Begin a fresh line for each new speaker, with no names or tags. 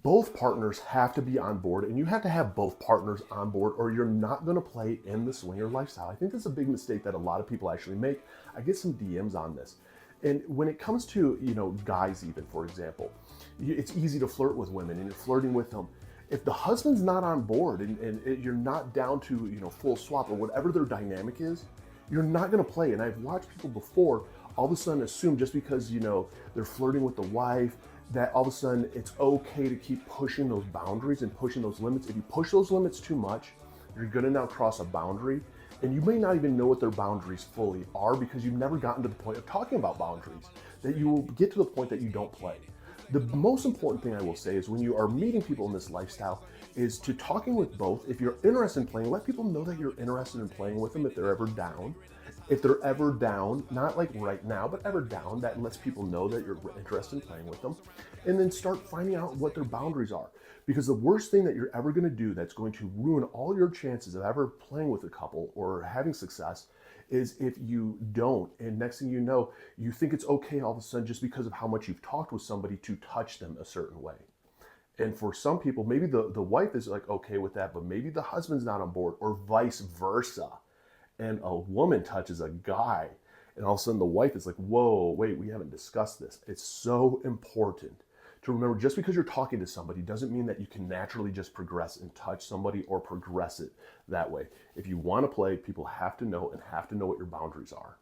both partners have to be on board, and you have to have both partners on board, or you're not going to play in the swinger lifestyle. I think that's a big mistake that a lot of people actually make. I get some DMs on this. And when it comes to, guys, even for example, it's easy to flirt with women and you're flirting with them. If the husband's not on board and you're not down to, full swap or whatever their dynamic is, you're not going to play. And I've watched people before all of a sudden assume just because, they're flirting with the wife, that all of a sudden it's okay to keep pushing those boundaries and pushing those limits. If you push those limits too much, you're going to now cross a boundary, and you may not even know what their boundaries fully are because you've never gotten to the point of talking about boundaries, that you will get to the point that you don't play. The most important thing I will say is when you are meeting people in this lifestyle is to talking with both. If you're interested in playing, let people know that you're interested in playing with them if they're ever down. If they're ever down, not like right now, but ever down, that lets people know that you're interested in playing with them. And then start finding out what their boundaries are. Because the worst thing that you're ever going to do that's going to ruin all your chances of ever playing with a couple or having success is if you don't. And next thing you know, you think it's okay all of a sudden just because of how much you've talked with somebody to touch them a certain way. And for some people, maybe the wife is like okay with that, but maybe the husband's not on board, or vice versa. And a woman touches a guy, and all of a sudden the wife is like, whoa, wait, we haven't discussed this. It's so important to remember, just because you're talking to somebody doesn't mean that you can naturally just progress and touch somebody or progress it that way. If you want to play, people have to know and have to know what your boundaries are.